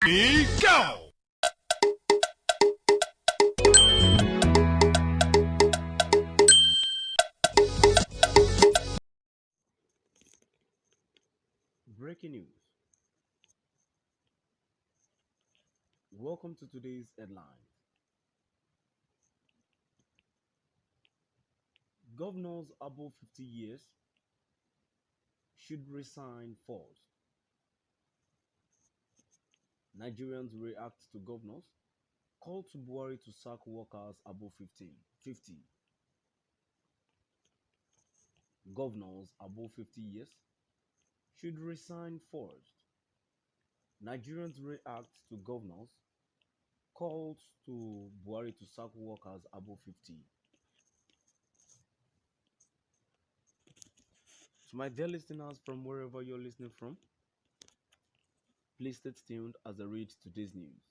Ready, go! Breaking news. Welcome to today's headlines. Governors above 50 years should resign first. Nigerians react to governors. Call to Buhari to sack workers above 50. Governors above 50 years should resign first. Nigerians react to governors. Calls to Buhari to sack workers above 50. To my dear listeners from wherever you're listening from, please stay tuned as I read today's news.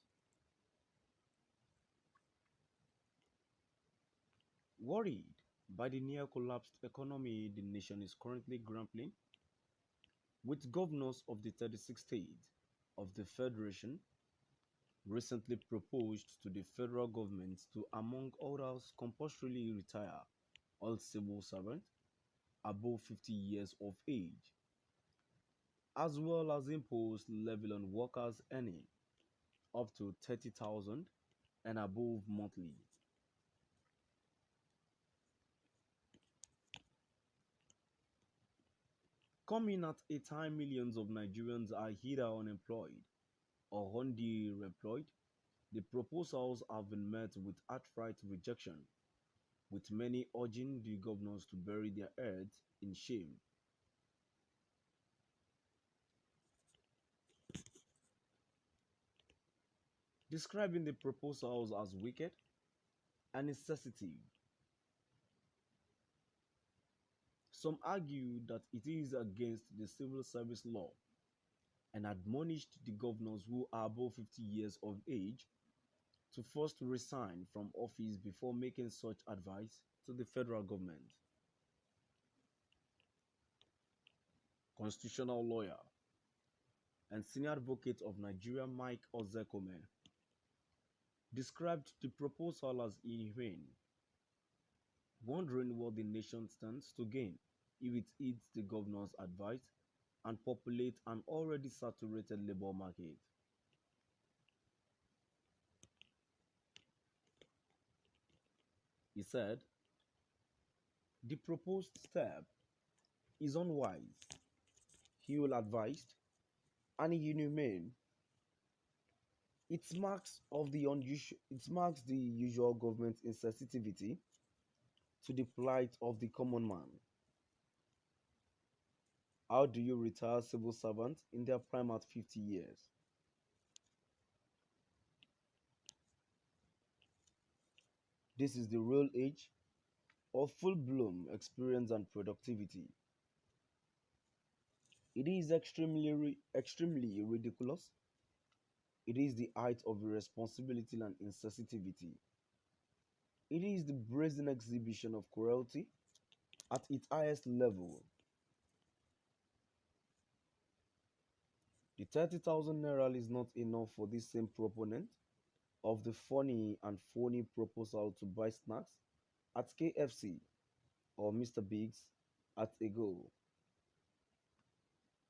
Worried by the near collapsed economy the nation is currently grappling with, governors of the 36 states of the Federation recently proposed to the federal government to, among others, compulsorily retire all civil servants above 50 years of age, as well as impose levy on workers earning up to 30,000 and above monthly. Coming at a time millions of Nigerians are either unemployed or underemployed, the proposals have been met with outright rejection, with many urging the governors to bury their heads in shame. Describing the proposals as wicked and insensitive, some argue that it is against the civil service law and admonished the governors who are above 50 years of age to first resign from office before making such advice to the federal government. Constitutional lawyer and senior advocate of Nigeria Mike Ozekome described the proposal as inhumane, wondering what the nation stands to gain if it heeds the governor's advice and populate an already saturated labor market. He said, the proposed step is unwise, ill-advised, and inhumane. It marks the usual government insensitivity to the plight of the common man. How do you retire civil servants in their prime at 50 years? This is the real age of full-bloom experience and productivity. It is extremely ridiculous. It is the height of irresponsibility and insensitivity. It is the brazen exhibition of cruelty at its highest level. The 30,000 naira is not enough for this same proponent of the funny and phony proposal to buy snacks at KFC or Mr. Biggs at a go.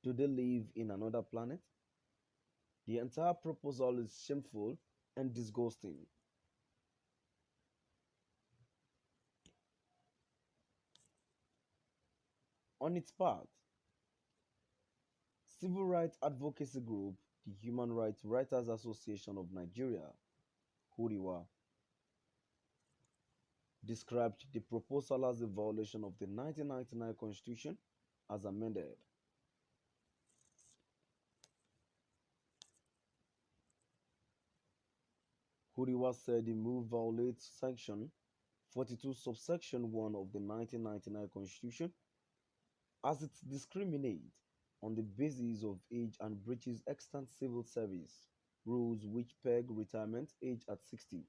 Do they live in another planet? The entire proposal is shameful and disgusting. On its part, civil rights advocacy group, the Human Rights Writers Association of Nigeria, Huriwa, described the proposal as a violation of the 1999 Constitution as amended. Huriwa said the move violates Section 42 subsection 1 of the 1999 Constitution as it discriminates on the basis of age and breaches extant civil service rules which peg retirement age at 60.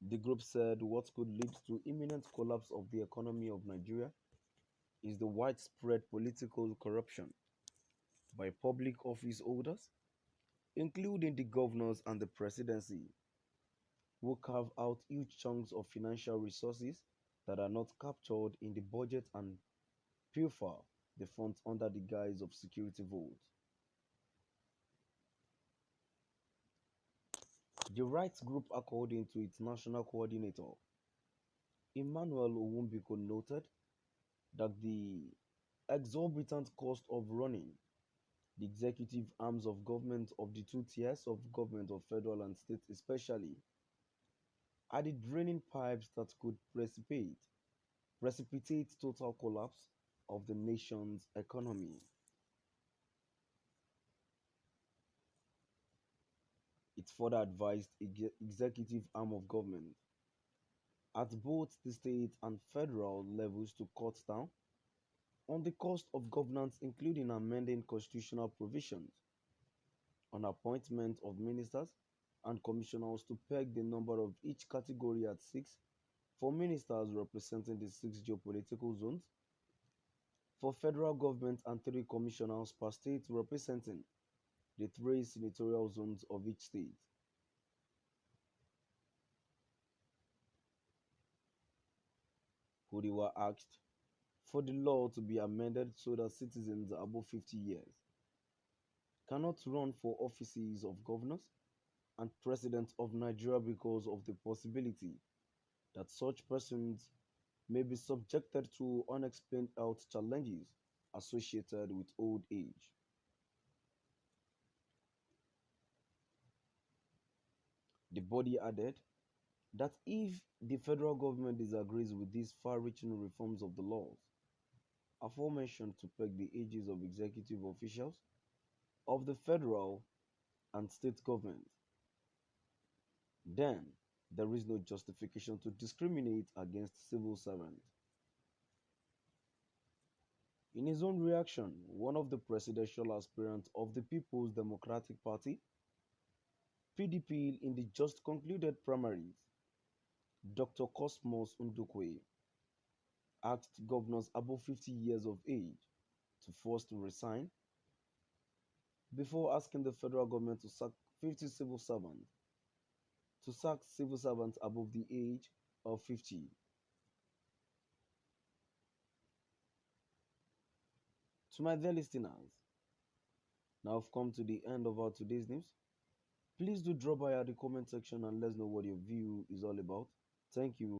The group said what could lead to imminent collapse of the economy of Nigeria is the widespread political corruption by public office holders, including the governors and the presidency, who carve out huge chunks of financial resources that are not captured in the budget and pilfer the funds under the guise of security votes. The rights group, according to its national coordinator, Emmanuel Owumbiko, noted that the exorbitant cost of running the executive arms of government of the two tiers of government of federal and state especially are the draining pipes that could precipitate total collapse of the nation's economy. It further advised executive arm of government at both the state and federal levels to cut down on the cost of governance, including amending constitutional provisions on appointment of ministers and commissioners to peg the number of each category at six for ministers representing the six geopolitical zones, for federal government and three commissioners per state representing the three senatorial zones of each state. Hodiwa asked for the law to be amended so that citizens above 50 years cannot run for offices of governors and president of Nigeria because of the possibility that such persons may be subjected to unexplained health challenges associated with old age. The body added that if the federal government disagrees with these far-reaching reforms of the laws aforementioned to peg the ages of executive officials of the federal and state government, then there is no justification to discriminate against civil servants. In his own reaction, one of the presidential aspirants of the People's Democratic Party (PDP) in the just concluded primaries, Dr. Cosmos Ndukwe, asked governors above 50 years of age to first resign before asking the federal government to sack 50 civil servants to sack civil servants above the age of 50. To my dear listeners, now I've come to the end of our today's news. Please do drop by at the comment section and let us know what your view is all about. Thank you.